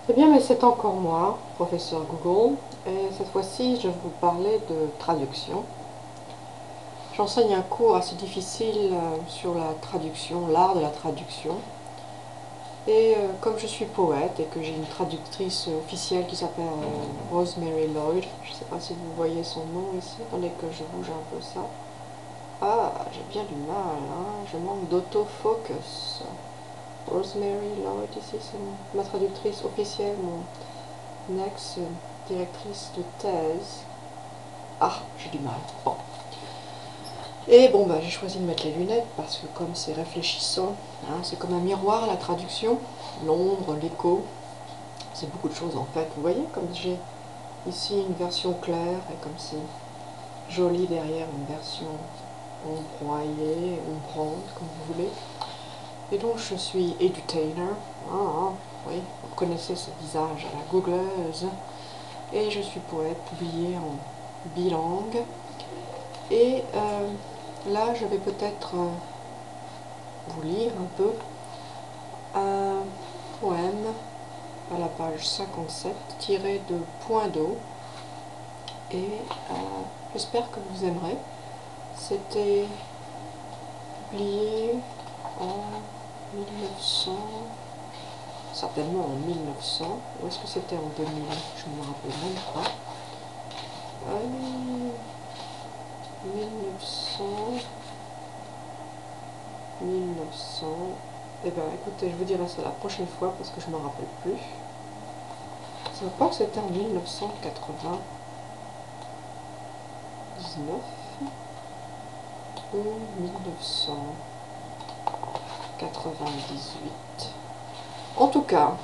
Eh bien, mais c'est encore moi, professeur Google, et cette fois-ci, je vais vous parler de traduction. J'enseigne un cours assez difficile sur la traduction, l'art de la traduction. Et comme je suis poète et que j'ai une traductrice officielle qui s'appelle Rosemary Lloyd, je ne sais pas si vous voyez son nom ici, attendez que je bouge un peu ça. Ah, j'ai bien du mal, hein, je manque d'autofocus. Rosemary Lloyd ici, c'est ma traductrice officielle, mon ex-directrice de thèse. Ah, j'ai du mal. Bon. Et bon, bah, j'ai choisi de mettre les lunettes parce que comme c'est réfléchissant, hein, c'est comme un miroir la traduction, l'ombre, l'écho, c'est beaucoup de choses en fait. Vous voyez, comme j'ai ici une version claire et comme c'est joli derrière une version ombroyée, ombrante, comme vous voulez. Et donc je suis edutainer, oui, vous connaissez ce visage à la googleuse, et je suis poète publié en bilingue. Et là, je vais peut-être vous lire un peu un poème à la page 57 tiré de Point d'eau. Et j'espère que vous aimerez. C'était publié en 1900, certainement en 1900. Ou est-ce que c'était en 2000? Je ne me rappelle même pas. 1900. Eh bien, écoutez, je vous dirai ça la prochaine fois parce que je ne me rappelle plus. Je crois que c'était en 1999 ou 1998. En tout cas,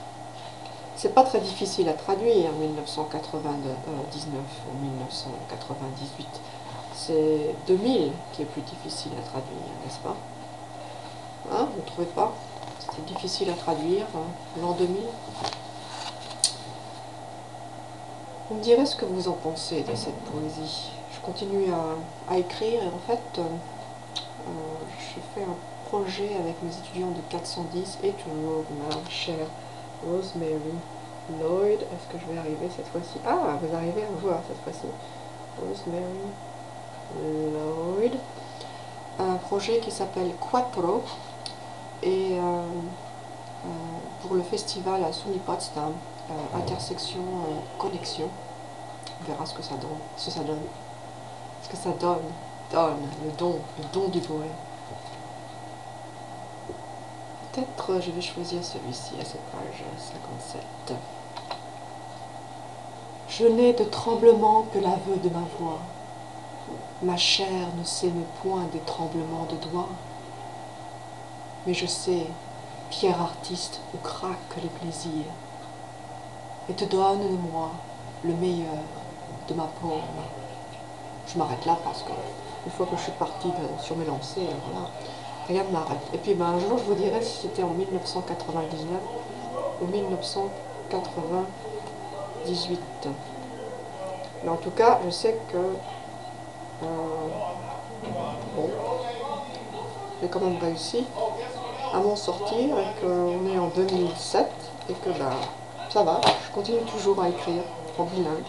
c'est pas très difficile à traduire 1999 ou 1998. C'est 2000 qui est plus difficile à traduire, n'est-ce pas? Hein, vous ne trouvez pas? C'était difficile à traduire, l'an 2000. Vous me direz ce que vous en pensez de cette poésie. Je continue à écrire et en fait, je fais un projet avec mes étudiants de 410 et toujours ma chère Rosemary Lloyd. Est-ce que je vais arriver cette fois-ci? Ah, vous arrivez à me voir cette fois-ci. Rosemary Lloyd. Un projet qui s'appelle Quattro et pour le festival à SUNY Potsdam, intersection connexion. On verra ce que ça donne, ce que ça donne le don du poème. Peut-être je vais choisir celui-ci à cette page 57. Je n'ai de tremblement que l'aveu de ma voix. Ma chair ne s'émeut point des tremblements de doigts. Mais je sais, pierre artiste, où craquent les plaisirs, et te donne de moi le meilleur de ma paume. Je m'arrête là parce que une fois que je suis partie sur mes lancers, voilà, rien ne m'arrête. Et puis un jour je vous dirai si c'était en 1999 ou 1998. Mais en tout cas, je sais que bon, j'ai quand même réussi à m'en sortir et qu'on est en 2007 et que ça va, je continue toujours à écrire en bilingue.